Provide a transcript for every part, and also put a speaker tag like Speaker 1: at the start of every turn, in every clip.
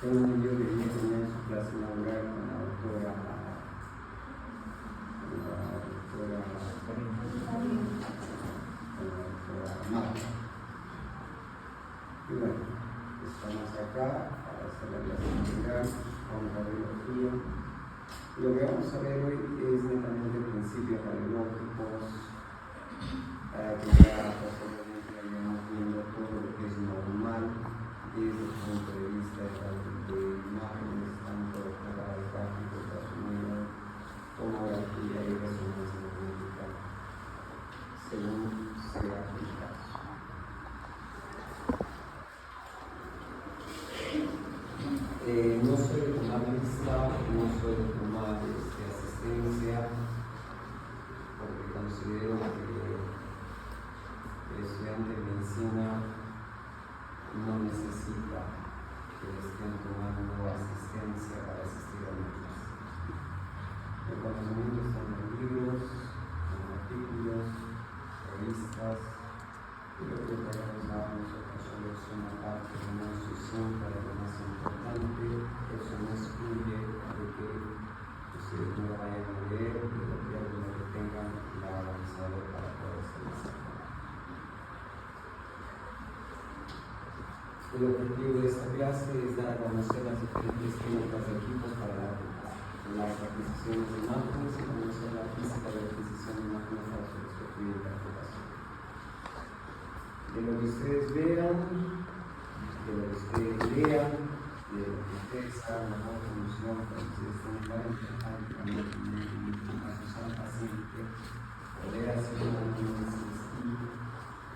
Speaker 1: Tengo un video que viene en su clase inaugural con la doctora Marta. Y bueno, estamos acá para hacer la clase inaugural con radiología. Lo que vamos a ver hoy es netamente principios radiológicos para que ya posteriormente vayamos viendo todo lo que es normal desde el punto de vista de imágenes, tanto radiográfico, ultrasonido, tomografía y resonancia magnética, según sea el caso. No soy de tomar lista, no soy de tomar asistencia, porque considero que el estudiante de medicina no necesita que le estén tomando asistencia para asistir a una clase. El conocimiento está en los libros, en artículos, revistas, y lo que traemos a nosotros solo es una parte muy sucinta de lo más importante. Eso no excluye de que ustedes no lo vayan a leer, pero que algunos que tengan la organizador para poder hacer. El objetivo de esta clase es dar a conocer las diferentes técnicas de equipos para las adquisiciones de imágenes y conocer la física de la adquisición de imágenes para su respectiva interpretación. De lo que ustedes vean, de lo que ustedes lean, de lo que ustedes hagan la función, para que ustedes tengan a su san paciente, poder hacer una análisis,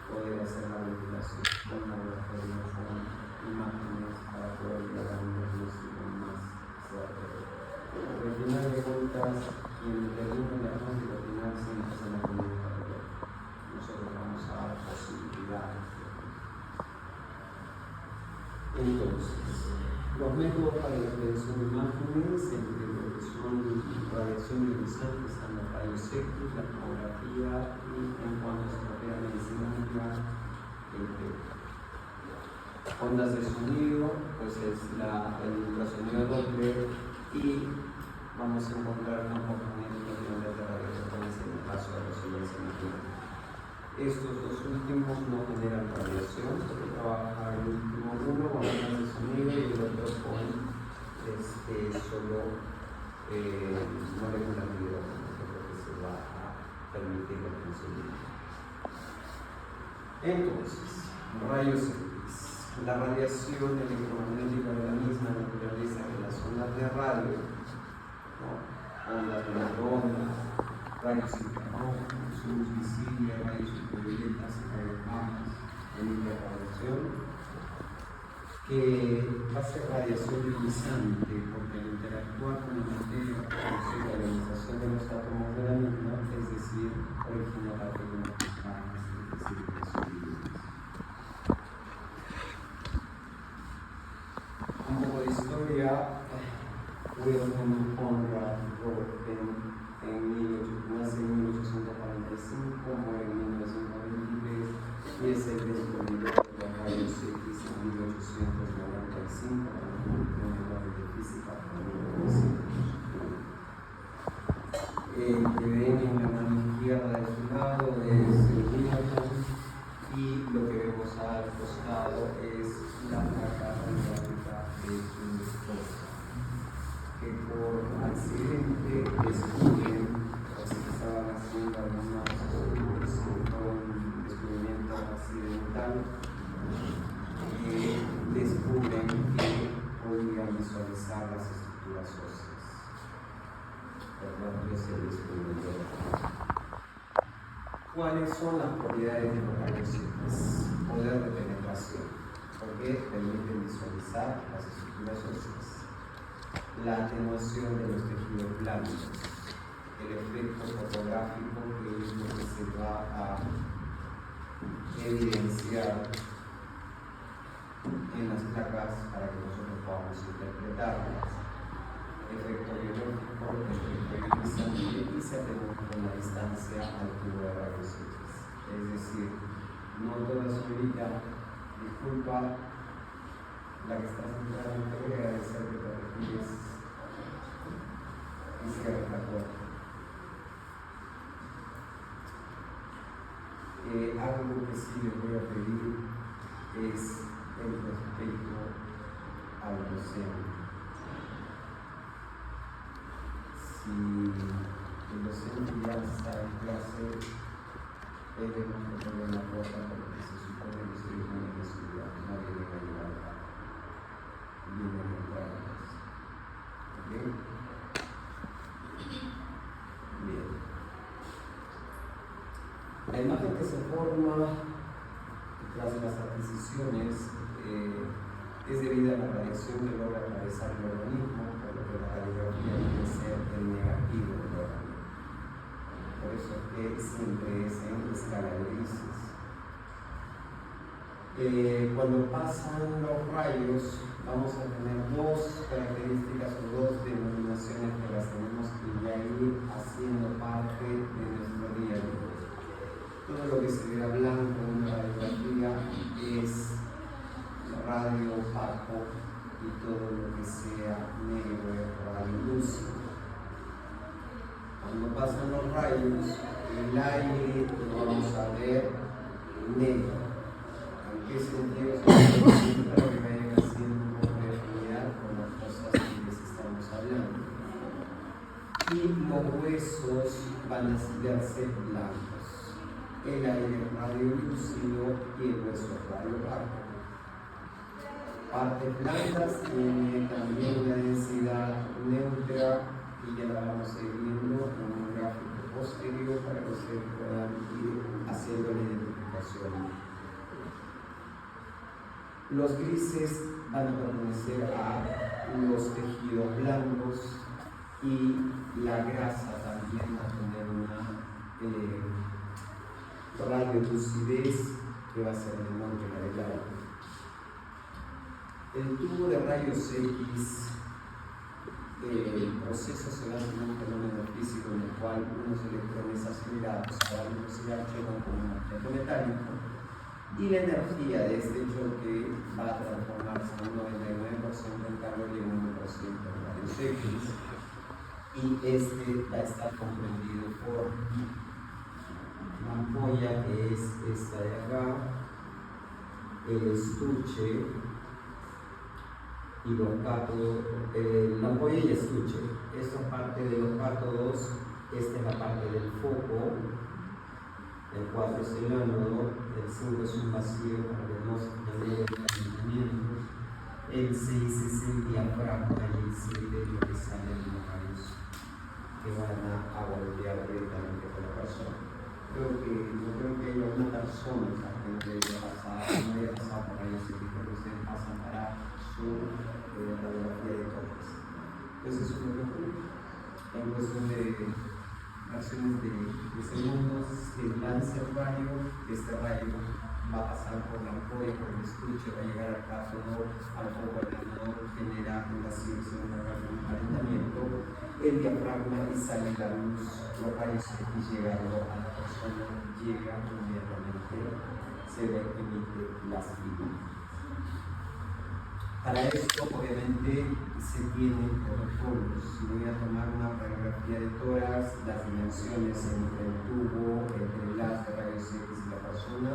Speaker 1: poder hacer la regulación con laboratorio, con imágenes para poder llegar a un diagnóstico más fuerte. Al final de cuentas, quien determina el diagnóstico final siempre es la comunidad. Nosotros vamos a dar posibilidades. Entonces, los métodos para la predicción de imágenes, entre lo que son radiación ionizante, están los rayos X, la tomografía y en cuanto se refiere a medicina nuclear, ondas de sonido, pues es el ultrasonido Doppler y vamos a encontrar campos magnéticos de ondas de radiofrecuencia en el caso de resonancia magnética. Estos dos últimos no generan radiación, porque trabaja el último uno con ondas de sonido y el otro con solo moléculas de hidrógeno, que es lo que se va a permitir el funcionamiento. Entonces, rayos X. La radiación electromagnética de la misma naturaleza que las ondas de radio, ¿no? Ondas de microondas, rayos infrarrojos, luz visible, rayos ultravioletas, rayos gamma, en infrarradiación, que va a ser radiación ionizante, porque al interactuar con la materia produce la ionización de los átomos de la misma, es decir, origina partículas gammas, es decir, que son iones. Un poco de historia, Wilhelm Conrad Röntgen nace en 1845, muere en 1923 y es el descubridor de los rayos X en 1895 con el Premio Nobel de Física para 1900. El que ven en la mano izquierda de su lado es el Newton y lo que vemos al costado es la placa radiográfica de su esposa, que por accidente descubren, o si estaban haciendo algunos estudios, fue un descubrimiento accidental, descubren que podían visualizar las estructuras óseas. Por lo tanto, es el descubridor. ¿Cuáles son las propiedades de los rayos X? Poder de penetración, porque permiten visualizar las estructuras óseas. La atenuación de los tejidos blandos, el efecto fotográfico, que es lo que se va a evidenciar en las placas para que nosotros podamos interpretarlas. Efecto biológico, efecto ionizante y se atenúa con la distancia al tubo de rayos X. Es decir, no toda su vida, disculpa, la que está centrada en te voy a agradecer que te retires y cierres la puerta. Algo que sí les voy a pedir es el respeto al docente. Si el docente ya está en clase, debemos poner la puerta porque se supone que ustedes vienen a estudiar, no vienen a llevar nada, vienen a entrar a clase. ¿Ok? Bien. La imagen que se forma tras las adquisiciones es debido a la radiación que logra atravesar el organismo, por lo que la radiografía debe ser el negativo del organismo. Por eso siempre es en escala de grises. Cuando pasan los rayos, vamos a tener dos características o dos denominaciones que las tenemos que ya ir haciendo parte de nuestro día a día. Todo lo que se vea blanco en una radiografía es radio opaco y todo lo que sea negro es radio lúcido. Cuando pasan los rayos, el aire lo vamos a ver negro. ¿En qué sentido? Espero que vayan haciendo un poco de afinidad con las cosas que les estamos hablando. Y los huesos van a verse blancos. El aire es radio lúcido y el hueso es radio opaco. Partes blancas tiene también una densidad neutra y ya la vamos a ir viendo en un gráfico posterior para que ustedes puedan ir haciendo la identificación. Los grises van a pertenecer a los tejidos blancos y la grasa también va a tener una radiolucidez que va a ser menor que la del aire. El tubo de rayos X, el proceso se basa en un fenómeno físico en el cual unos electrones acelerados a la velocidad chocan con un objeto metálico y la energía de este choque va a transformarse en un 99% en calor y en un 1% en rayos X, y este va a estar comprendido por la ampolla, que es esta de acá, el estuche y los cátodos, la ampolla y el estuche. Esta parte de los cátodos, esta es la parte del foco, el 4 es el ánodo, el 5 es un vacío para que no se genere calentamiento, el 6 es el diafragma y el 7 es lo que sale de los rayos que van a golpear directamente con la persona. No creo que haya una persona que no haya pasado por rayos X, porque ustedes pasan para su radiografía de toques. Entonces eso es lo que ocurre. En cuestión de fracciones de segundos, se lanza el rayo, este rayo va a pasar por la ampolla, por el estuche, va a llegar al cátodo, al foco, al ánodo, genera un vacío, un calentamiento, el diafragma y sale la luz, los rayos X llegando a la persona, llega inmediatamente, se emite las fibras. Para esto, obviamente, se tienen protocolos. Si voy a tomar una radiografía de tórax, las dimensiones entre el tubo, entre el haz de rayos X y la persona,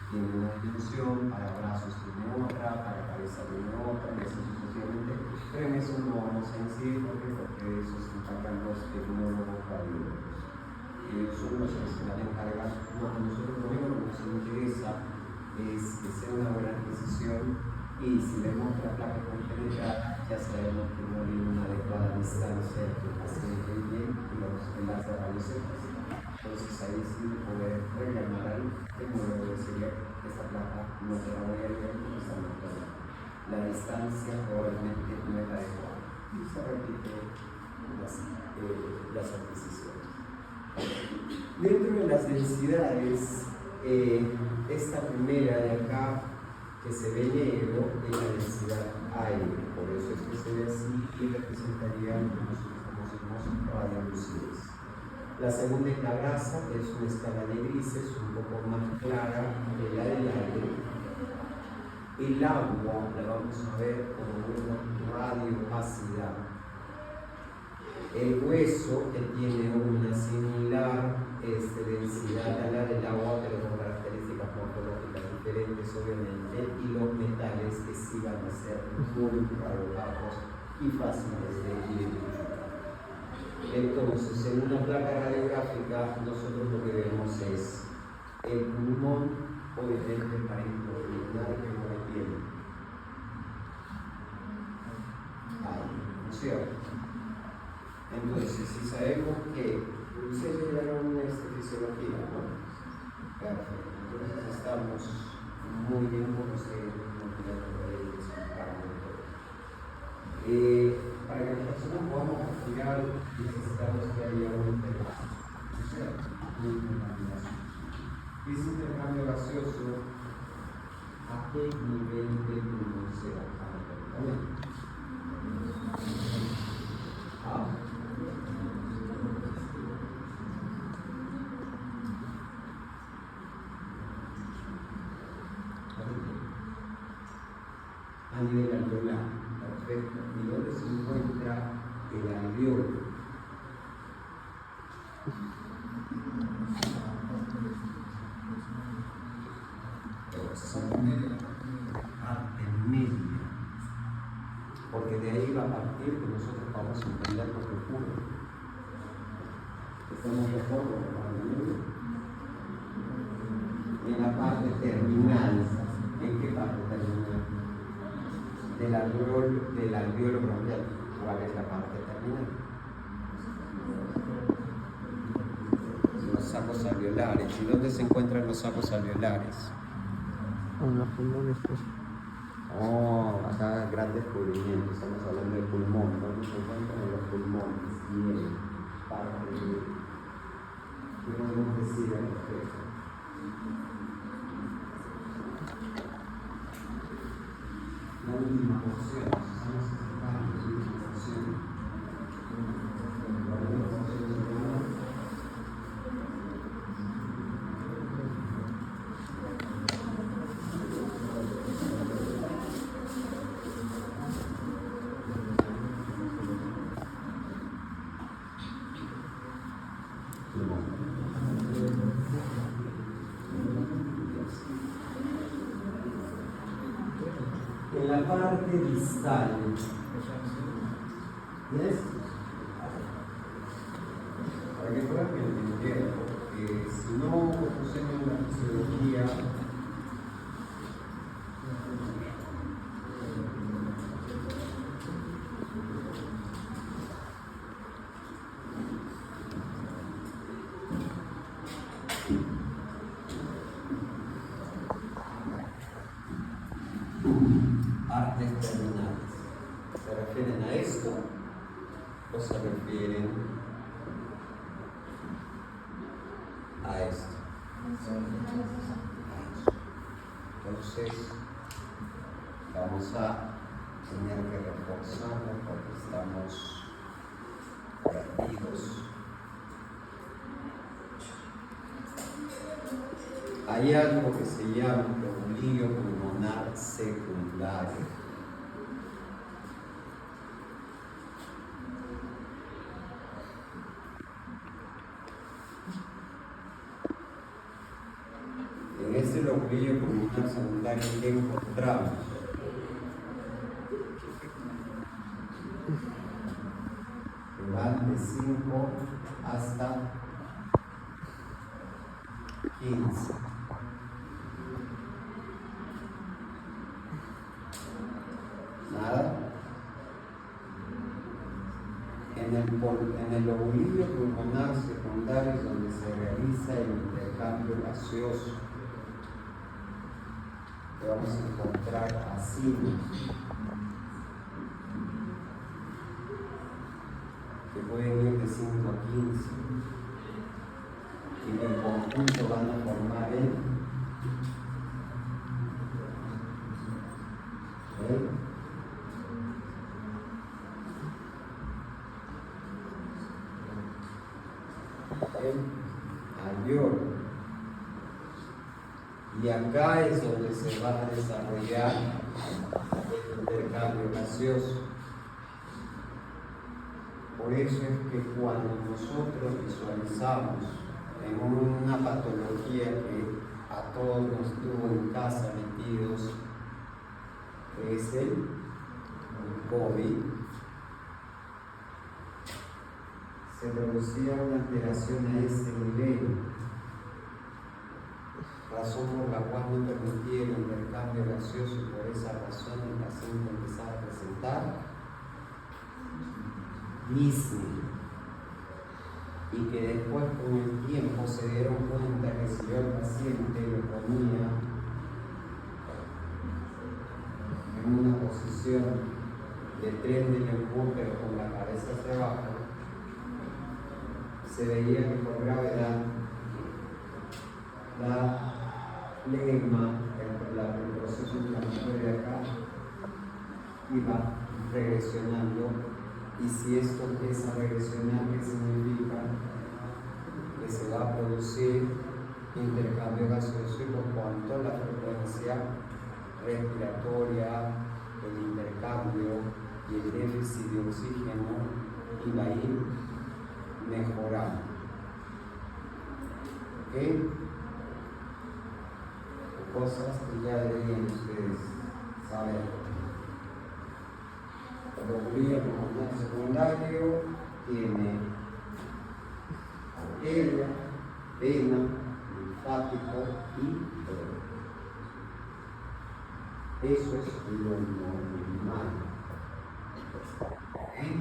Speaker 1: tiene una dimensión, para brazos tiene otra, para cabeza tiene otra, y así sucesivamente. Pero en eso no vamos a incidir, porque de eso se encargan los tecnólogos radiólogos. Son los que se van a encargar. No, a nosotros lo único que nos interesa es que sea una buena adquisición. Y si vemos que la placa compenetrada, ya sabemos que no hay una adecuada distancia entre el paciente y los enlaces de rayos X. Entonces ahí sí poder reclamar al tecnólogo y decirle que esta placa no se la voy a leer porque está marcada. La distancia probablemente no es la adecuada. Y se repite las adquisiciones. Dentro de las densidades, esta primera de acá, que se ve negro, es la densidad aire, por eso es que se ve así y representaría lo que nosotros conocemos radiolucidez. La segunda es la grasa, que es una escala de grises, un poco más clara que la del aire. El agua la vamos a ver como una radiopacidad. El hueso, que tiene una similar densidad a la del agua, pero con características morfológicas diferentes, obviamente, y los metales que sí van a ser muy radioopacos y fáciles de identificar. Entonces, en una placa radiográfica, nosotros lo que vemos es el pulmón, obviamente, para imaginar que no hay piel. ¿No es cierto? Entonces, si sabemos que ustedes llegaron a fisiología, ¿no? Perfecto. Entonces, estamos muy bien con ustedes, para que las personas podamos respirar, necesitamos que haya un intercambio. O sea, un intercambio gaseoso. Ese intercambio gaseoso, ¿a qué nivel de pulmón se baja? A nivel alveolar, perfecto. ¿Y dónde se encuentra el alveolo? Parte media. Porque de ahí va a partir que nosotros vamos a entender lo que ocurre. ¿Estamos de acuerdo con la parte media? En la parte terminal. ¿En qué parte terminal? Del alveolo bronquial. ¿Cuál es la parte terminal? Los sacos alveolares. ¿Y dónde se encuentran los sacos alveolares?
Speaker 2: En los pulmones, pues.
Speaker 1: Oh, acá gran descubrimiento. Estamos hablando del pulmón. ¿Dónde se encuentran en los pulmones? Y en parte de... ¿Qué podemos decir al respecto? La última porción, estamos acercando la última porción. La última porción se llama en la parte distal. ¿Ves? Para que puedas entender, porque si no conocemos la fisiología, partes terminales. ¿Se refieren a esto o se refieren a esto? Entonces, vamos a tener que reforzarlo porque estamos perdidos. Hay algo que se llama oblío pulmonar secundario. En ese oblío pulmonar secundario, ¿qué encontramos? Que van de 5 hasta 15. Nada. En el oblío pulmonar secundario es donde se realiza el intercambio gaseoso. Que vamos a encontrar así, que pueden ir de 5 a 15 y que en conjunto van a formar el alveolo. Y acá es donde donde se va a desarrollar el intercambio gaseoso. Por eso es que cuando nosotros visualizamos en una patología que a todos nos tuvo en casa metidos, que es el COVID, se producía una alteración a ese nivel, razón por la cual no permitía el intercambio gaseoso, y por esa razón el paciente empezaba a presentar disney, y que después con el tiempo se dieron cuenta que si yo al paciente lo ponía en una posición de tren del empuje pero con la cabeza hacia abajo, se veía que por gravedad la flegma, el proceso inflamatorio de acá, iba regresionando. Y si esto empieza a regresionar, ¿qué significa? Que se va a producir intercambio gaseoso, y por cuanto la frecuencia respiratoria, el intercambio y el déficit de oxígeno iba a ir mejorando. ¿Ok? Cosas que ya deberían ustedes saber. Pulmonía pulmonar secundario tiene arteria, vena, linfático y dolor. Eso es lo normal. ¿Okay?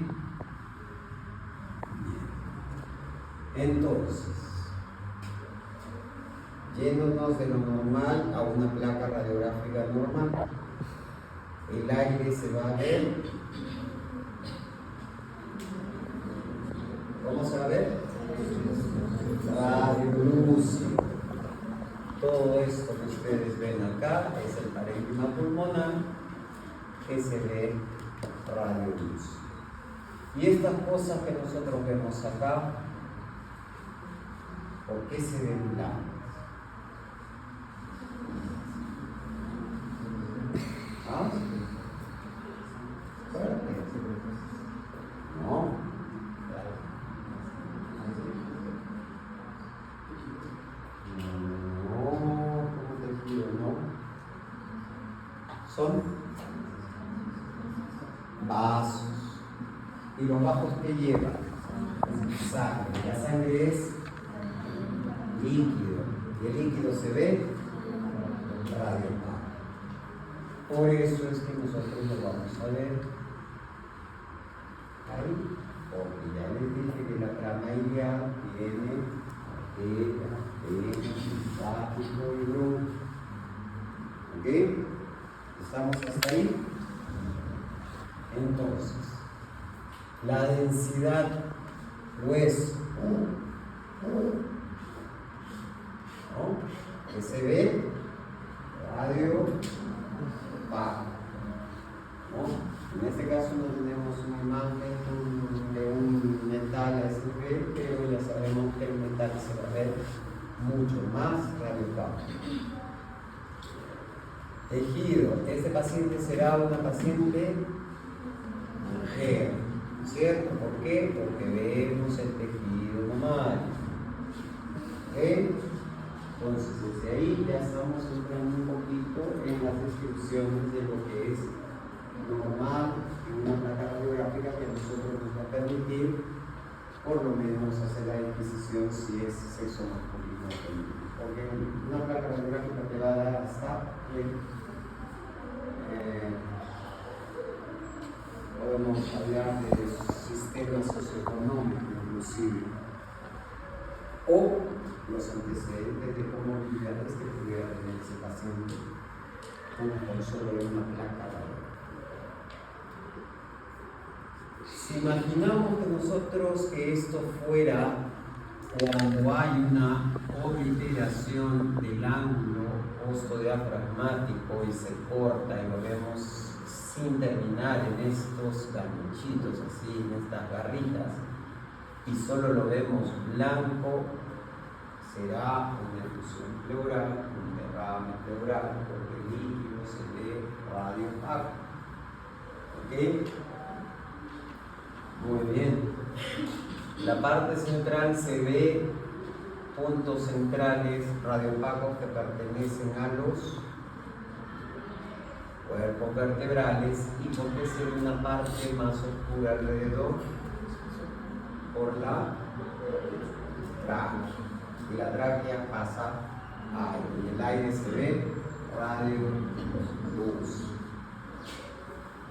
Speaker 1: Entonces, yéndonos de lo normal a una placa radiográfica normal, el aire se va a ver. ¿Cómo se va a ver? Radiolúcido. Todo esto que ustedes ven acá es el parénquima pulmonar que se ve radiolúcido. Y estas cosas que nosotros vemos acá, ¿por qué se ven blancas? ¿Ah? No. Son vasos, y los vasos que llevan sangre. La sangre es líquido, y el líquido se ve radiografado. Por eso es que nosotros lo vamos a ver ahí, porque ya les dije que la trama iliar tiene arteria, vena, linfático y bronquio. ¿Ok? ¿Estamos hasta ahí? Entonces, la densidad hueso, ¿no? Que se ve radio bajo, ¿no? En este caso no tenemos una imagen de un metal ASB, pero ya sabemos que el metal se va a ver mucho más radio bajo. Tejido, este paciente será una paciente mujer, ¿cierto? ¿Por qué? Porque vemos el tejido mamario. ¿Ok? Entonces, desde ahí ya estamos entrando un poquito en las descripciones de lo que es normal en una placa radiográfica que a nosotros nos va a permitir, por lo menos, hacer la adquisición si es sexo masculino o femenino. Porque una placa radiográfica te va a dar hasta podemos hablar de sistema socioeconómico inclusive, o los antecedentes de comorbilidades que pudiera tener ese paciente con solo una placa radiográfica. Si imaginamos que nosotros que esto fuera cuando hay una obliteración del ángulo postdiafragmático y se corta y lo vemos sin terminar en estos ganchitos así, en estas garritas, y solo lo vemos blanco, será una efusión pleural, un derrame pleural, porque el líquido se ve radiopaco. ¿Ok? Muy bien. La parte central se ve puntos centrales radiopacos que pertenecen a los cuerpos vertebrales y porque se ve una parte más oscura alrededor por la tráquea. Y la tráquea pasa aire. En el aire se ve radio, luz.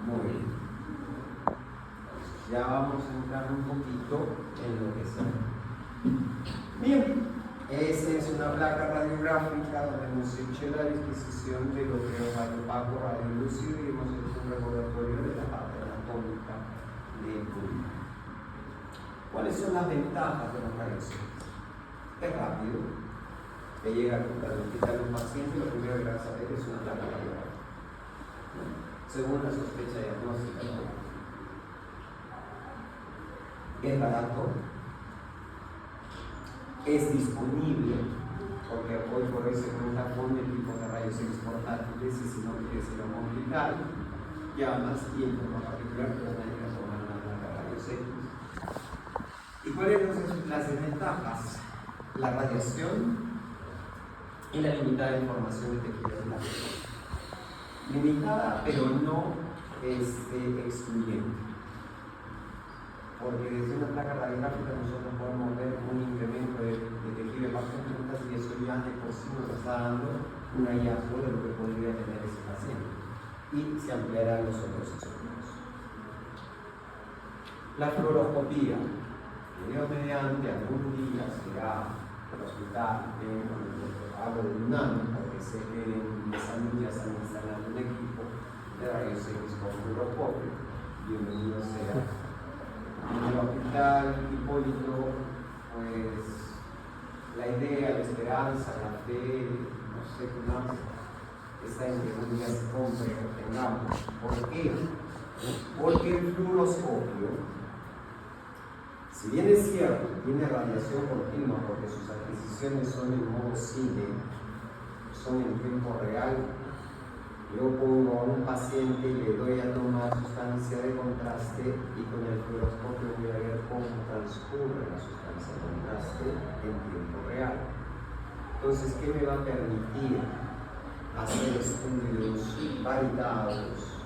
Speaker 1: Muy bien. Ya vamos a entrar un poquito en lo que sea. Bien, esa es una placa radiográfica donde hemos hecho la disposición de lo que es radiopaco, radiolúcido y hemos hecho un recordatorio de la parte anatómica del pulmón. ¿Cuáles son las ventajas de los rayos X? Es rápido, que llega al hospital un paciente, lo primero que va a saber es una placa radiográfica, según la sospecha diagnóstica. Es barato, es disponible, porque hoy por hoy se cuenta con equipos de rayos X portátiles y si no quieres ir a un hospital, llamas y en forma particular te van a ir a tomar una placa de rayos X. ¿Y cuáles son las desventajas? La radiación y la limitada información de tejidos blandos. Limitada, pero no excluyente. Porque desde una placa radiográfica nosotros podemos ver un incremento de tejido de bajas juntas y eso ya de por sí nos está dando un hallazgo de lo que podría tener ese paciente. Y se ampliarán los otros estudios. La fluoroscopía. Dios mediante algún día será el hospital, hablo de UNAM, porque sé que en Salud ya están instalando un equipo de rayos X con fluoroscopio. Bienvenido sea. En el hospital Hipólito, pues la idea, la esperanza, la fe, no sé qué más, está en que un día se compre o tengamos. ¿Por qué? Porque el fluoroscopio, si bien es cierto, tiene radiación continua porque sus adquisiciones son en modo cine, son en tiempo real. Yo pongo a un paciente y le doy a tomar sustancia de contraste y con el fluoroscopio voy a ver cómo transcurre la sustancia de contraste en tiempo real. Entonces, ¿qué me va a permitir? Hacer estudios variados,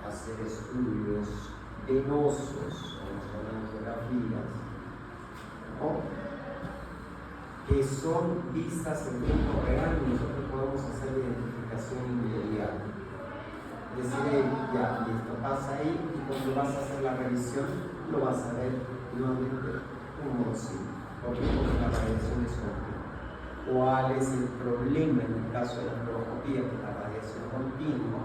Speaker 1: hacer estudios venosos, como son angiografías, ¿no? Que son vistas en tiempo real y nosotros podemos hacer la identificación inmediata. Es decir, ya, listo, pasa ahí y cuando vas a hacer la revisión lo vas a ver nuevamente un modo cine, porque la radiación es continua. ¿Cuál es el problema en el caso de la fluoroscopía? Que la radiación continua,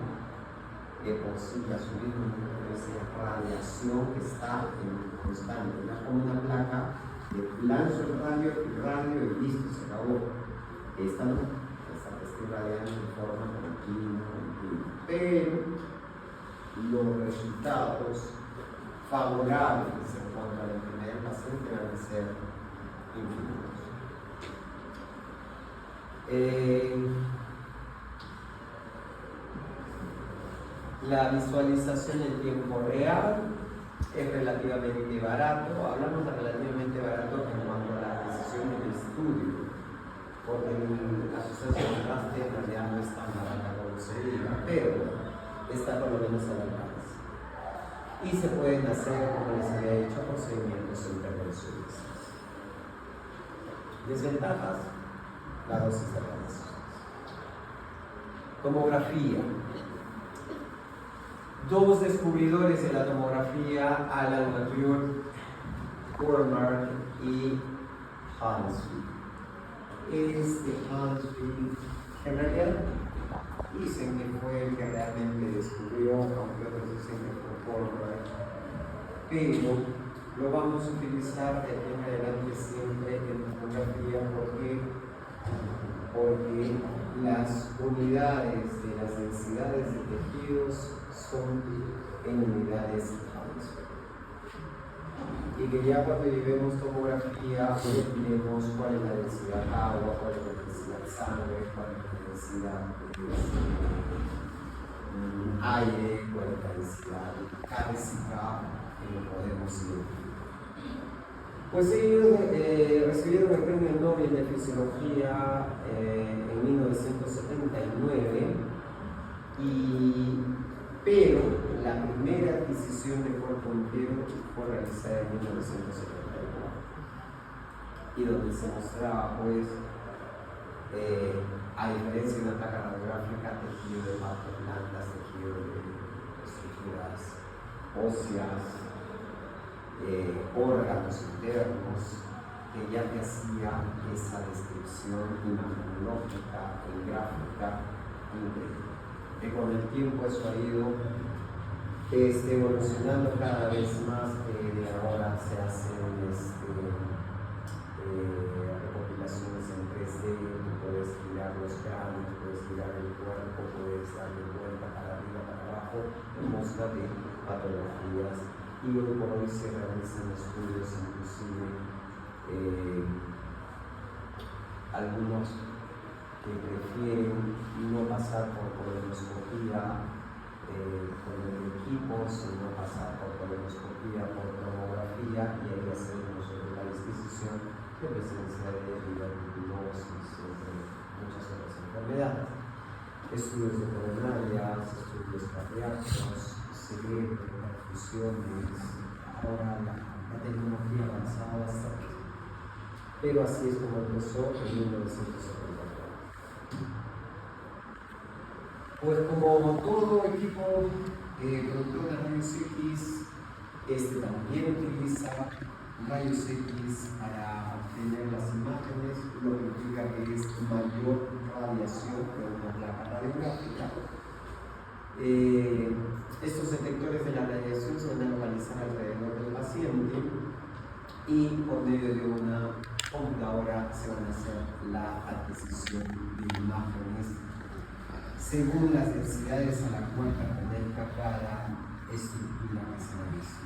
Speaker 1: de por sí a su mismo número es radiación que está en constante, no es como una placa que lanzo el radio y listo, se acabó. Esta no, esta que estoy radiando de forma continua. Pero los resultados favorables en cuanto a la enfermedad del paciente van a ser infinitos. La visualización en tiempo real es relativamente barato. Hablamos de relativamente barato en cuanto a la adquisición del estudio, porque la sustancia de contraste en realidad no es tan barata como se diga, pero está por lo menos al alcance. Y se pueden hacer, como les había dicho, procedimientos intervencionistas. Desventajas: la dosis de radiación. Tomografía. Dos descubridores de la tomografía, Alan Mathieu, Kurmer y Hansfield. Hansfield, en realidad, dicen que fue el que realmente descubrió, aunque otros dicen que fue Kurmer, pero lo vamos a utilizar de aquí en adelante siempre en tomografía porque las unidades de las densidades de tejidos son en unidades Hansfield. y que ya cuando llevemos tomografía definimos cuál es la densidad de agua, cuál es la densidad de sangre, cuál es la densidad de aire, cuál es la densidad cálcica, que lo podemos identificar. Pues ellos recibieron el premio Nobel de Fisiología en 1979, pero la primera adquisición de cuerpo entero fue realizada en 1974, y donde se mostraba, pues, a diferencia de una placa radiográfica, tejido de partes blandas, tejido de estructuras óseas, órganos internos, que ya te hacía esa descripción imagenológica y gráfica increíble. Que con el tiempo eso ha ido evolucionando cada vez más, de ahora se hacen recopilaciones en 3D, tú puedes girar los cráneos, puedes girar el cuerpo, puedes darle vuelta para arriba, para abajo, en busca de patologías. Y hoy por hoy se realizan estudios, inclusive algunos que prefieren no pasar por colonoscopía con el equipo, sino pasar por colonoscopía, por tomografía, y ahí hacemos la disquisición de presencia de tuberculosis, entre muchas otras enfermedades. Estudios de coronarias, estudios cardíacos, secretos, perfusiones. Ahora la tecnología ha avanzado bastante, pero así es como empezó en 1974. Pues como todo equipo productor de rayos X, también utiliza rayos X para obtener las imágenes, lo que implica que es mayor radiación que una placa radiográfica. Estos detectores de la radiación se van a localizar alrededor del paciente, y por medio de una computadora se van a hacer la adquisición de imágenes según las densidades a la cual pertenezca cada estructura que se analiza.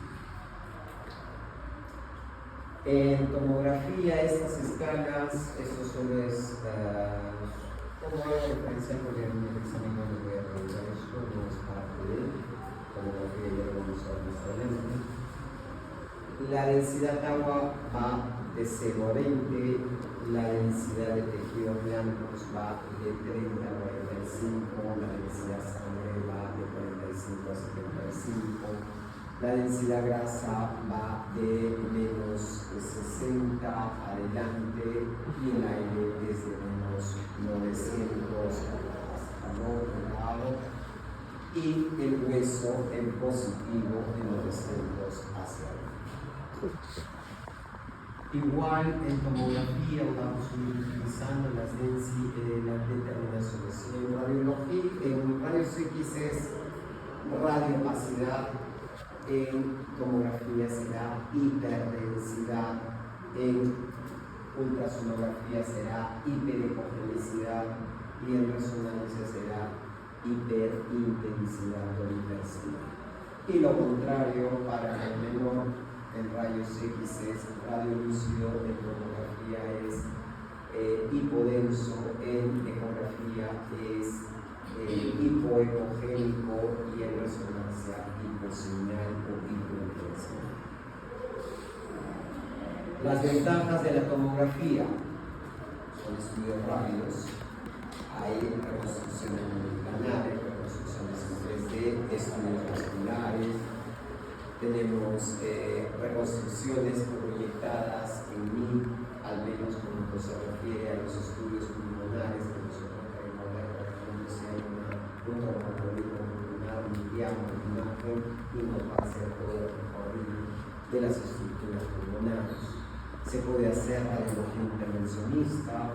Speaker 1: En tomografía, estas escalas, esto solo es como algo referencial, porque en el examen no les voy a preguntar esto, no es parte de tomografía, ya lo vamos a ver más adelante. La densidad de agua va de 0 a 20, la densidad de tejidos blancos va de 30 a 45, la densidad de sangre va de 45 a 75, la densidad grasa va de menos 60 adelante, y el aire desde menos 900 hasta el otro lado, y el hueso en positivo de 900 hacia arriba. Igual en tomografía vamos utilizando las determinaciones. En radiología, en rayos X es radiopacidad, en tomografía será hiperdensidad, en ultrasonografía será hiperecogenicidad, y en resonancia será hiperintensidad o hipersensibilidad. Y lo contrario para el menor, en rayos X es radiolúcido, en tomografía es hipodenso, en ecografía es hipoecogénico, y en resonancia hiposeñal o hipointensa. Las ventajas de la tomografía son estudios rápidos, hay reconstrucciones multicanales, reconstrucciones en 3D, estudios vasculares. Tenemos reconstrucciones proyectadas en mí, al menos cuando se refiere a los estudios pulmonares, que nosotros queremos ver, por ejemplo, si hay un tromboembolismo pulmonar, un imagen, y nos va a hacer todo el recorrido de las estructuras pulmonares. Se puede hacer radiología intervencionista.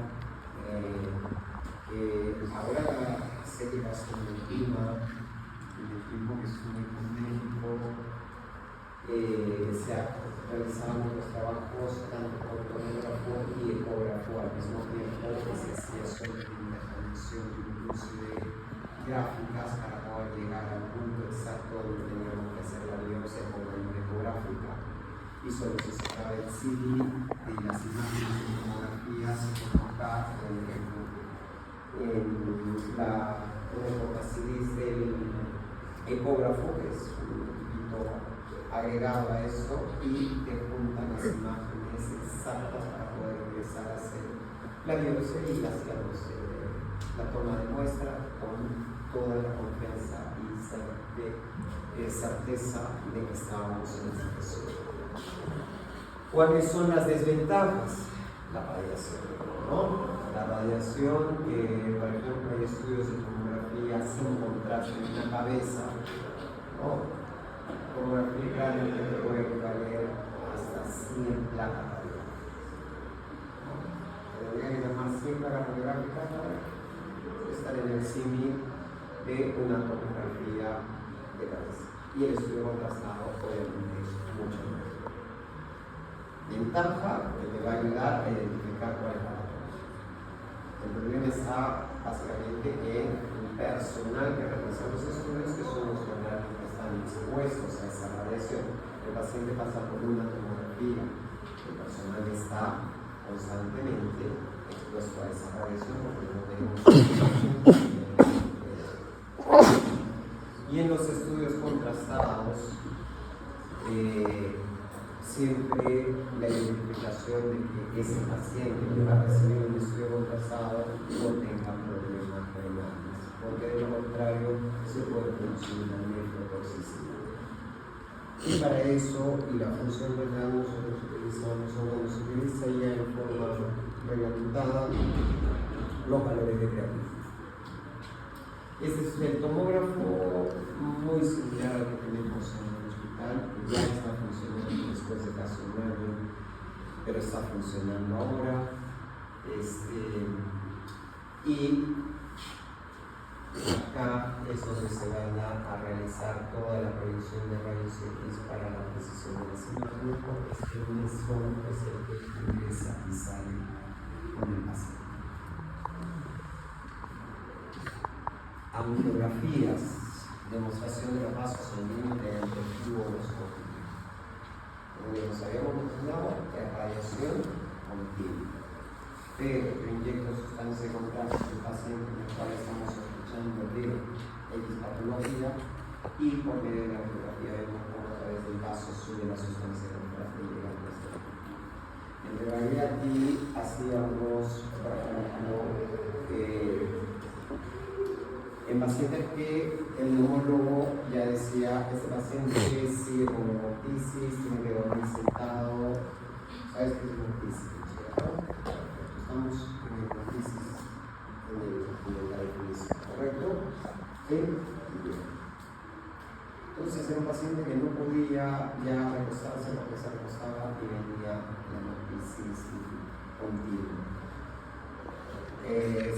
Speaker 1: Ahora sé que pasó en el tiempo que estuve con México, se han realizado los trabajos tanto por tomógrafo y ecógrafo al mismo tiempo, que se hacía sobre la interconexión incluso de gráficas para poder llegar al punto exacto donde teníamos que hacer la biopsia con la ecográfica. Y y solo se sacaba el CD y las imágenes de tomografía se colocaban en la época CD del ecógrafo, que es un equipito agregado a esto, y te juntan las imágenes exactas para poder empezar a hacer la biopsia y la toma de muestra con toda la confianza y certeza de que estábamos en esta situación. ¿Cuáles son las desventajas? La radiación, ¿no? La radiación, por ejemplo, hay estudios de tomografía sin contraste en la cabeza, ¿no? Tomografía grande que te puede valer hasta 100 placas radiográficas. Deberían llamar 100 placas radiográficas para estar en el símil de una tomografía de cabeza. Y el estudio contrastado obviamente es mucho más. Ventaja que te va a ayudar a identificar cuál es la patología. El problema está básicamente en el personal que realiza los estudios, que son los que están expuestos a esa radiación. El paciente pasa por una tomografía, el personal está constantemente expuesto a esa radiación porque no tenemos. Y en los estudios contrastados, siempre la identificación de que ese paciente que va a recibir un estudio contrastado no tenga problemas renales, porque de lo contrario se puede producir una nefrotoxicidad. Y para eso, y la función renal nosotros utilizamos, o bueno, se utiliza ya en forma reglamentada, los valores de creatina. Este es el tomógrafo muy similar al que tenemos en el hospital, que ya está funcionando después de casi un año, pero está funcionando ahora. Y acá es donde se van a realizar toda la proyección de rayos X para la precisión de las imágenes, porque el mesón es el que ingresa y sale con el paciente. Angiografías, demostración de los vasos sanguíneos mediante el fluoroscopio. Como ya nos habíamos mencionado, es radiación continua. Pero yo inyecto sustancia de contraste en el paciente en el cual estamos sospechando de X patología y por medio de la angiografía vemos cómo a través del vaso sube la sustancia de contraste y llega a nuestro cuerpo. En realidad aquí hacíamos, por ejemplo, en pacientes que el neumólogo ya decía, este paciente sigue con hemoptisis, tiene que dormir sentado. ¿Sabes qué es hemoptisis? Estamos en hemoptisis en la definición, ¿correcto? Entonces era un paciente que no podía ya recostarse porque se recostaba y venía la hemoptisis continua.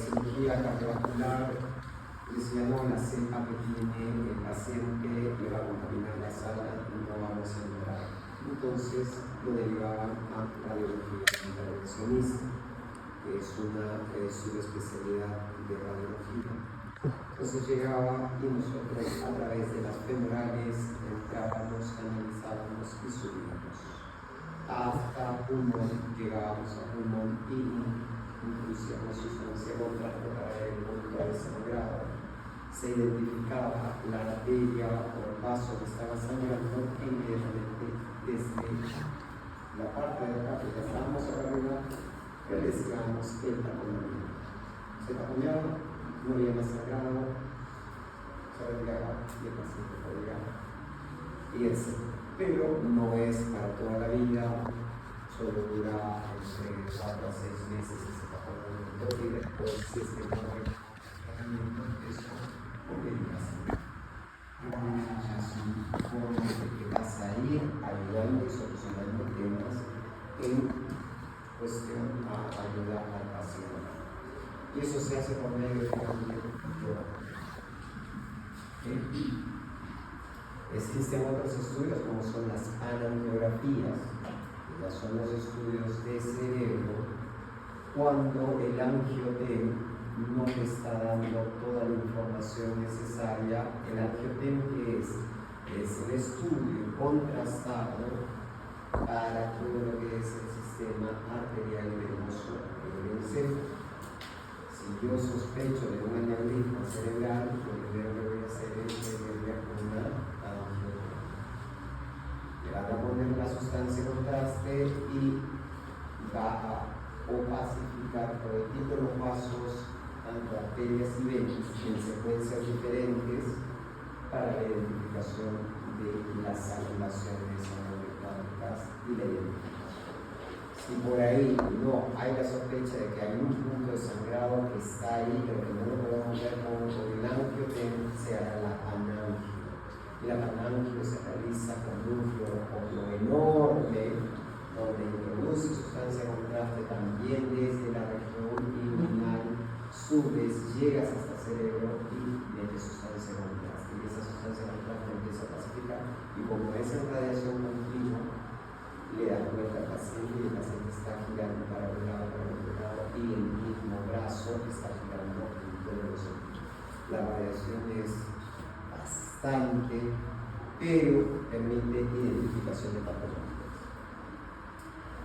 Speaker 1: Cirugía cardiovascular. Decía, no, la cepa que tiene el paciente le va a contaminar la sala y no vamos a entrar. Entonces lo derivaban a radiología intervencionista, que es una subespecialidad de radiología. Entonces llegaba y nosotros a través de las femorales entrábamos, analizábamos y subíamos. Hasta pulmón, llegábamos a pulmón y introducíamos sustancia contraste para ver el punto de sangrado. Se identificaba la arteria o el vaso que estaba sangrando e inmediatamente desde la parte de acá que ya estábamos arriba realizamos el taponamiento. Se taponeaba, no había más sangrado, se retiraba y el paciente podía irse. Pero no es para toda la vida, solo dura entre 4 a 6 meses ese taponamiento y después si es que no hay tratamiento, eso ya son formas de que vas a ir ayudando y solucionando temas en cuestión a ayudar al paciente. Y eso se hace por medio de existen otros estudios como son las angiografías, que ya son los estudios de cerebro, cuando el angiotem no te está dando toda la información necesaria. El angiotem, que es el estudio contrastado para todo lo que es el sistema arterial y venoso del encéfalo. Si yo sospecho de un aneurisma cerebral, lo primero que voy a hacer es verla con una angioterapia. Le van a poner la sustancia en contraste y va a opacificar por el tipo de los vasos, tanto arterias y venas, en secuencias diferentes para la identificación de las angulaciones aneurysmáticas y la identificación. Si por ahí no hay la sospecha de que hay un punto de sangrado que está ahí, pero que no lo podemos ver con el angioten, se hará la panangio. Y la panangio se realiza con un fluorocopio enorme, donde introduce sustancia de contraste también desde la región inguinal, subes, llegas hasta el cerebro y mete sustancia de contraste. Y esa sustancia de contraste empieza a pacificar. Y como es en radiación continua, le da vuelta al paciente y el paciente está girando para un lado, para otro lado, y el mismo brazo está girando en todos los sentidos. La radiación es bastante, pero permite identificación de patologías.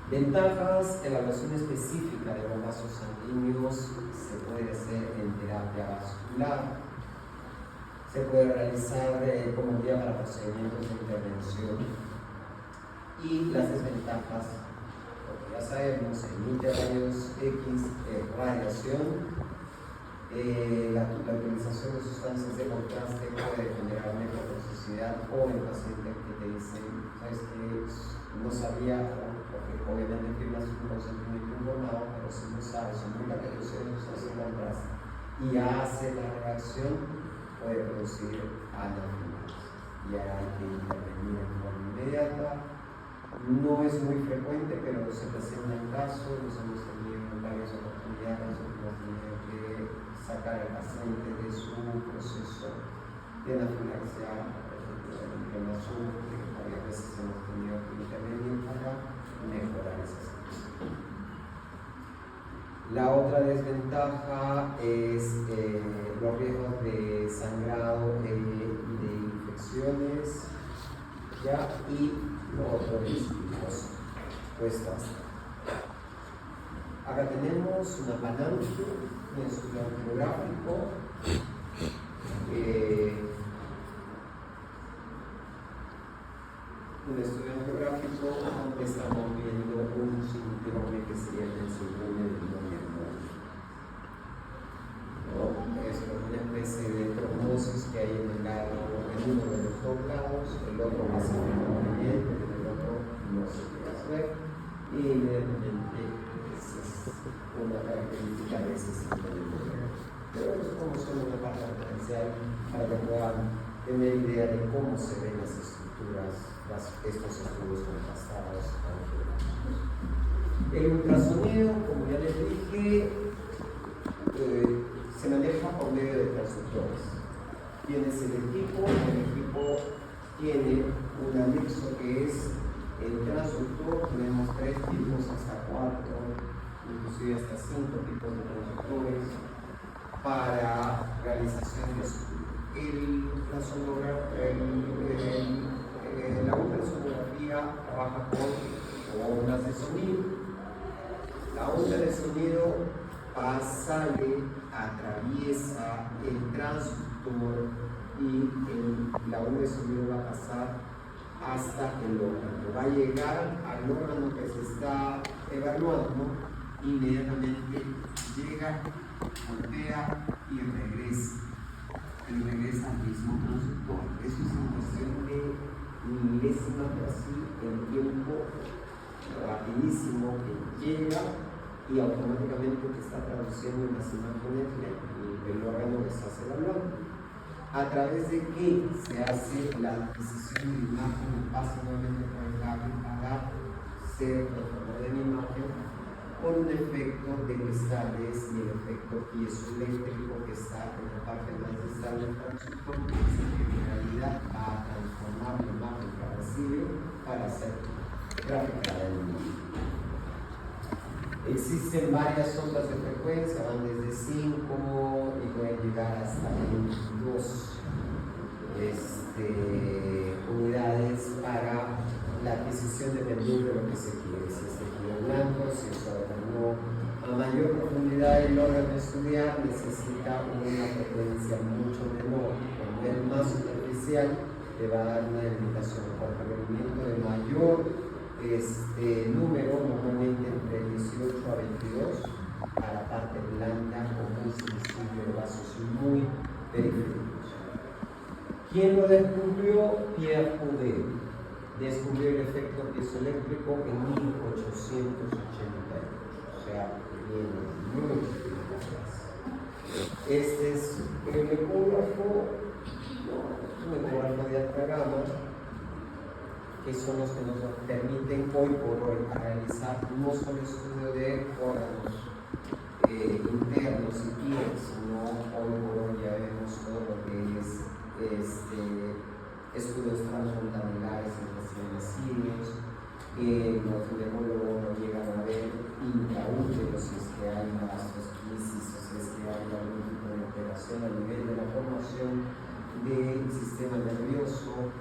Speaker 1: Ventajas: evaluación específica de los vasos sanguíneos se puede hacer en terapia vascular, se puede realizar como guía para procedimientos de intervención. Y las desventajas, porque ya sabemos, emite rayos X, radiación, la utilización de sustancias de contraste puede generar necrotoxicidad, o en pacientes que te dicen, sabes que no sabía, porque obviamente firmas un consentimiento informado, pero si no sabes o nunca te pusieron sustancias de contraste y hace la reacción, puede producir anafilaxis. Y hay que intervenir en forma inmediata. No es muy frecuente, pero se presentan casos, los hemos tenido en varias oportunidades, hemos tenido que sacar al paciente de su proceso de anafilaxia, por ejemplo, del tema azul, que varias veces hemos tenido que intervenir para mejorar esa situación. La otra desventaja es los riesgos de sangrado y de infecciones, ¿ya? Y lo otro es pues basta. Acá tenemos una panangio, un estudio angiográfico, donde estamos viendo un síndrome que sería el síndrome del Doña. Es una especie de trombosis que hay en el lado, en uno de los dos lados, el otro más muy bien, pero el otro no se puede ver, y evidentemente esa es una característica de ese síndrome. Pero eso como solo una parte referencial para que puedan tener idea de cómo se ven las estructuras, estos estudios contrastados angiográficos. El ultrasonido, como ya les dije, se maneja por medio de transductores. Tienes el equipo tiene un anexo que es el transductor. Tenemos 3 tipos, hasta 4, inclusive hasta 5 tipos de transductores para realización de estudio. La ultrasonografía trabaja con ondas de sonido. La onda de sonido sale, atraviesa el transductor y la onda de sonido va a pasar hasta el órgano. Va a llegar al órgano que se está evaluando, inmediatamente llega, golpea y regresa. Y regresa al mismo transductor. Eso es en cuestión de milésimas, pero así el tiempo rapidísmo que llega y automáticamente te está traduciendo en las imágenes del órgano que estás evaluando. ¿A través de qué se hace la adquisición de imagen? Pasa nuevamente por el cable para ser transformador de la imagen por un efecto de cristales y el efecto piezoeléctrico que está en la parte más distal del transductor, que en realidad va a transformar la imagen que recibe para ser graficada en imagen. Existen varias ondas de frecuencia, van desde 5 y pueden llegar hasta 22 unidades para la adquisición de dependiendo de lo que se quiere, si es tejido blanco, si es suave o no. A mayor profundidad el órgano a estudiar necesita una frecuencia mucho menor. Cuando es más superficial, te va a dar una limitación por requerimiento de mayor número, normalmente entre 18 a 22, a la parte blanca o muy sensible de vasos muy periféricos. ¿Quién lo descubrió? Pierre Coudet. Descubrió el efecto piezoeléctrico en 1888, o sea, viene mucho tiempo atrás. Este es el ecógrafo, un ecógrafo de alta gama, que son los que nos permiten hoy por hoy realizar no solo estudio de órganos internos y piel, sino hoy por hoy ya vemos todo lo que es estudios transfrontalizares en recién nacidos, los neumólogos lo llegan a ver intraútero si es que hay gastrosquisis o si es que hay algún tipo de alteración a nivel de la formación del sistema nervioso.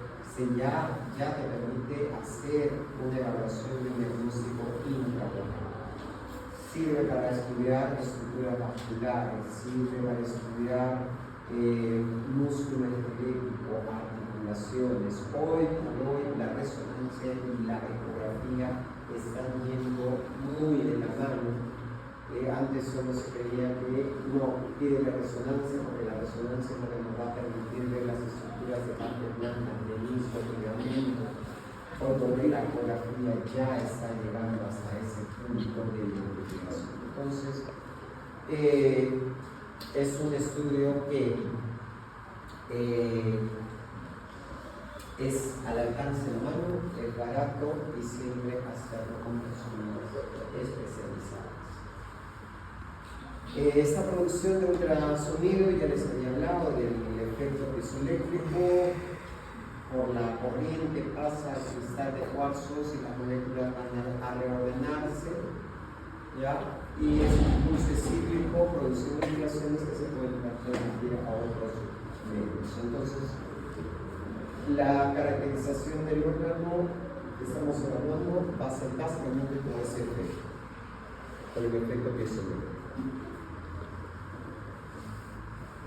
Speaker 1: Ya te permite hacer una evaluación de un diagnóstico intraocular. Sirve para estudiar estructuras vasculares, sirve para estudiar músculo esquelético, articulaciones. Hoy por hoy la resonancia y la ecografía están yendo muy de la mano. Antes solo se creía que no pide la resonancia, porque la resonancia es lo que nos va a permitir ver las estructuras de parte blanca, de mismo ligamento. Hoy la ecografía ya está llegando hasta ese punto de identificación. Entonces, es un estudio que es al alcance de la mano, es barato y siempre hacerlo con personas especializadas. Esta producción de ultrasonido, ya les había hablado del efecto piezoeléctrico, por la corriente pasa al cristal de cuarzos y las moléculas van a reordenarse, ¿ya? Y es un impulso cíclico produciendo vibraciones que se pueden transmitir a otros medios. Entonces, la caracterización del órgano que estamos evaluando va a ser básicamente por ese efecto, por el efecto piezoeléctrico.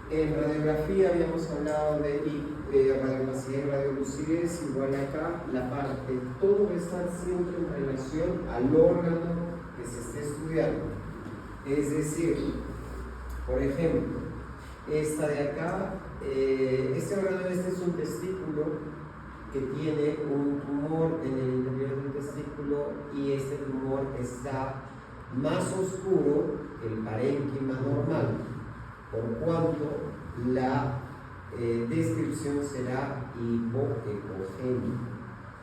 Speaker 1: En radiografía habíamos hablado de radiomasidez y radiolucidez, igual acá la parte, todo va a estar siempre en relación al órgano que se esté estudiando. Es decir, por ejemplo, esta de acá, este órgano es un testículo que tiene un tumor en el interior del testículo y este tumor está más oscuro que el parénquima normal, por cuanto la descripción será hipoecogénica,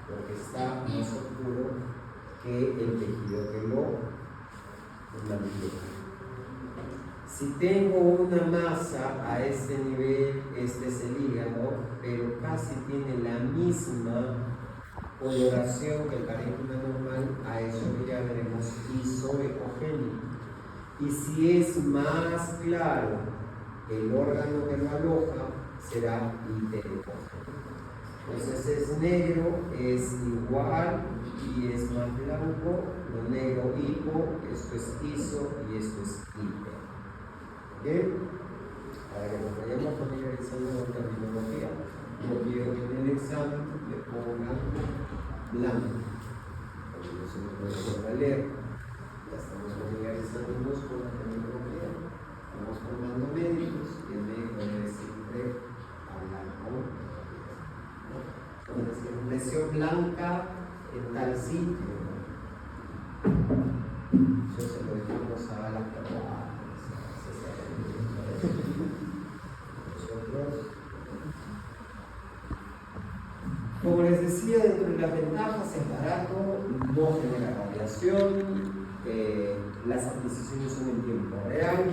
Speaker 1: porque está más oscuro que el tejido que lo mantiene. Si tengo una masa a este nivel, este es el hígado, pero casi tiene la misma coloración que el parénquima normal, a eso le llamaremos isoecogénico. Y si es más claro el órgano que lo aloja, será hiperecogénico. Entonces es negro, es igual y es más blanco. Lo negro hipo, esto es iso y esto es hiper. ¿Okay? Para que nos vayamos familiarizando con la terminología, no quiero que en el examen le pongan blanco, porque no se nos puede leer. Ya estamos familiarizándonos con la terminología, estamos formando médicos y el médico debe siempre hablar con, ¿no? Entonces, lesión blanca en tal sitio, eso se lo decimos a la carrera. Como les decía, dentro de las ventajas es barato, no genera radiación, las adquisiciones son en tiempo real,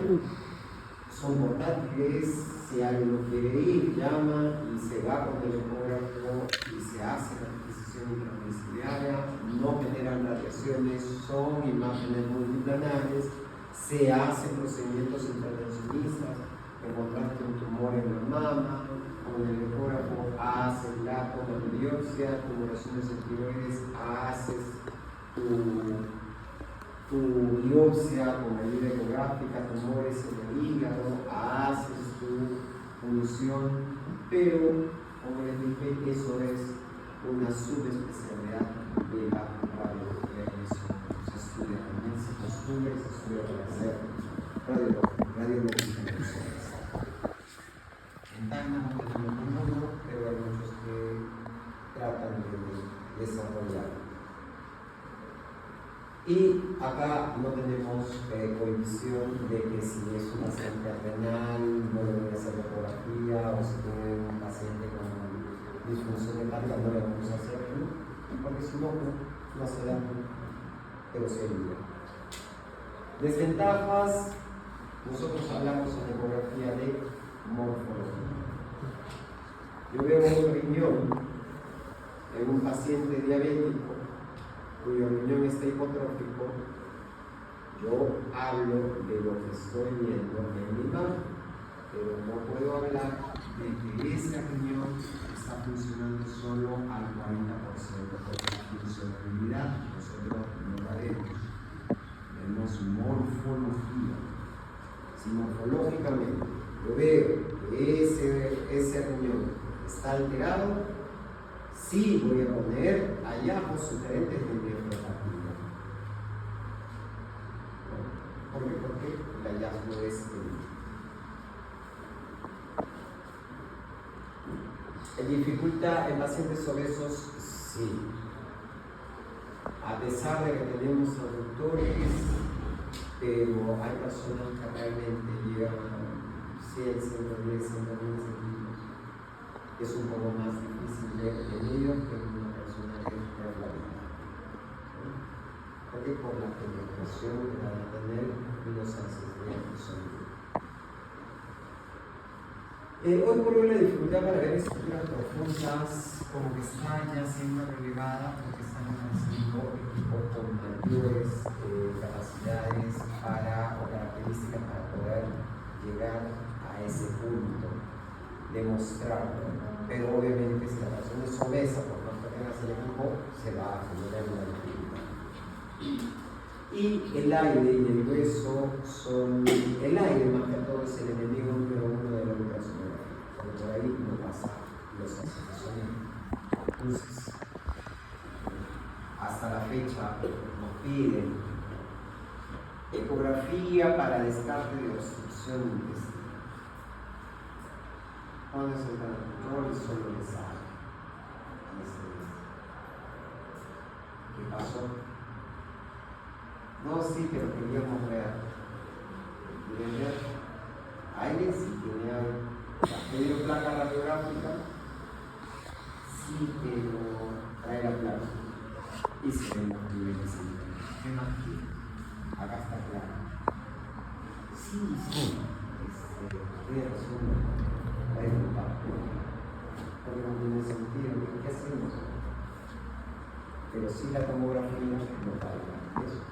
Speaker 1: son portátiles, si alguien no quiere ir, llama y se va con el ecógrafo y se hace la adquisición intradomiciliaria, no generan radiaciones, son imágenes multiplanares, se hacen procedimientos intervencionistas, encontraste un tumor en la mama, con el ecógrafo hace la toma anterior biopsia, tumoraciones de tiroides, haces tu biopsia con ayuda ecográfica, tumores en el hígado, haces tu punción, pero como les dije, eso es una subespecialidad de la radiología. Se estudia también, se postula y se estudia para hacer radiología. En Tacna no tenemos ninguno, pero hay muchos que tratan de desarrollar. Y acá no tenemos prohibición de que si es un paciente renal no le voy a hacer ecografía, o si tiene un paciente con disfunción hepática no le vamos a hacer, porque si no, no se da, pero se ayuda. Desventajas, nosotros hablamos en ecografía de morfología. Yo veo un riñón en un paciente diabético cuyo riñón está hipotrófico, yo hablo de lo que estoy viendo en mi imagen, pero no puedo hablar de que ese riñón está funcionando solo al 40%, porque la funcionalidad nosotros no la vemos. Vemos morfología. Si morfológicamente yo veo que ese riñón está alterado, sí voy a poner hallazgos sugerentes de nefropatía. ¿Por qué? Porque el hallazgo es dificulta en pacientes obesos, sí. A pesar de que tenemos aductores, pero hay personas que realmente llegan a 100, 110, 120 centímetros. Es un poco más difícil ver en ellos que en una persona que es reglamenta. Porque por la penetración que van a tener los ancestros son. Hoy por hoy la dificultad para ver estructuras profundas como que está ya siendo relevada porque están haciendo equipos con mayores capacidades o características para poder llegar a ese punto, demostrarlo. Pero obviamente si la persona es obesa, por más que tengas el equipo, se va a generar una dificultad. Y el aire y el hueso son, el aire más que todo es el enemigo número uno de la ultrasonografía, porque por ahí no pasa los asociaciones. Entonces, hasta la fecha nos piden ecografía para descarte de obstrucción intestinal. ¿Cuándo es el control? Solo le sale. ¿Qué pasó? No, sí, pero queríamos ver. ¿Quieren ver? Aire sí tiene algo. ¿Pedido placa radiográfica? Sí, pero trae la placa. Y se ven los niveles. ¿Qué más quiere? Acá está claro. Sí. Tiene razón. Ahí no está. Porque no tiene sentido. ¿Qué hacemos? Pero sí la tomografía no para eso.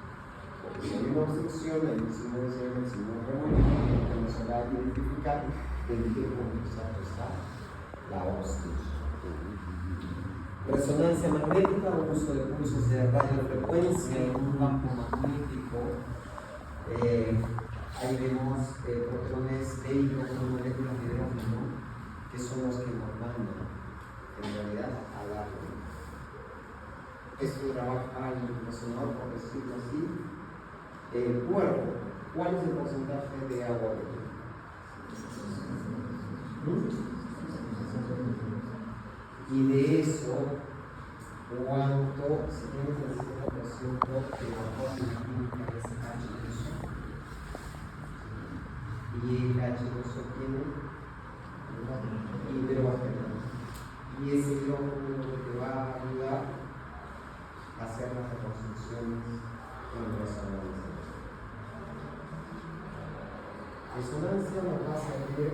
Speaker 1: Si hay una obstrucción, hay un signo de señal, el signo de remolino, cuando se va a identificar en qué punto está la obstrucción. Resonancia magnética o uso de pulsos de radiofrecuencia en un campo magnético. Ahí vemos protones de hidrógeno con moléculas de hidrógeno, que son los que nos mandan en realidad al átomo. Esto trabaja el resonador, por decirlo así. El cuerpo, ¿cuál es el porcentaje de agua que tiene? Y de eso, ¿cuánto? Si tienes el 50% de vapor química de ese H2O, y el H2O tiene hidrógeno, y ese hidrógeno es lo que te va a ayudar a hacer las reconstrucciones en resonancia. Resonancia nos va a servir,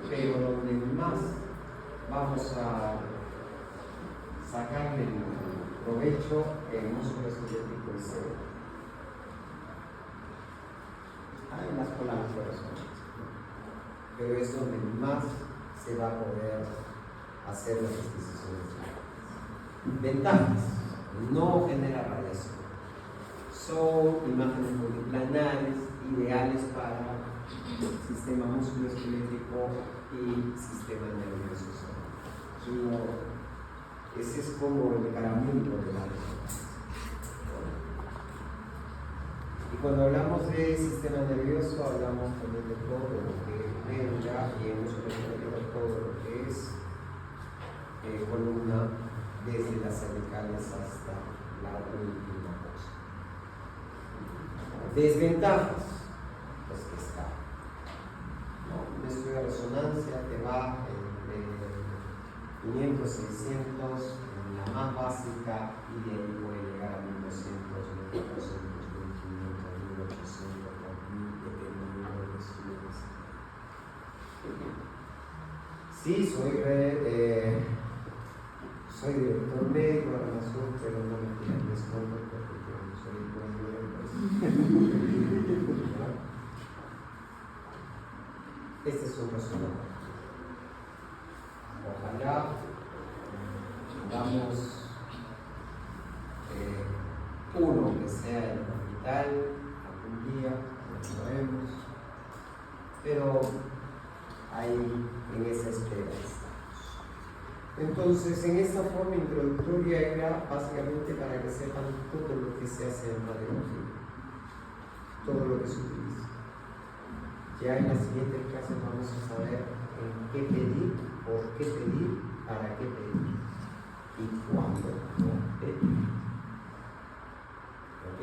Speaker 1: pero donde más vamos a sacarle el provecho el músculo esquelético y cerebro. Hay las colaboraciones, pero es donde más se va a poder hacer las adquisiciones digitales. Ventajas: no genera radiación. Son imágenes multiplanares, ideales para sistema musculoesquelético y sistema nervioso central. Ese es como el caramelo de la resonancia. Y cuando hablamos de sistema nervioso, hablamos también de todo lo que es médula y en uso de todo lo que es columna, desde las cervicales hasta la última cosa. Desventajas: pues que está. Un estudio de resonancia te va entre 500, 600 en la más básica, y de ahí puede llegar a 1200, 1400, 1500, 1800, 2000, dependiendo de los estudios. Sí, soy director médico de la nación, pero no me tiran descuento porque yo soy dueño de la empresa. Este es un resumen. Ojalá tengamos uno que sea en el hospital algún día, no sabemos, pero ahí en esa espera estamos. Entonces, en esta forma introductoria era básicamente para que sepan todo lo que se hace en radiología, todo lo que se utiliza. Ya en la siguiente clase vamos a saber en qué pedir, por qué pedir, para qué pedir y cuándo no pedir. ¿Ok?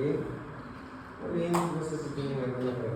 Speaker 1: Muy bien, no sé si tienen alguna pregunta.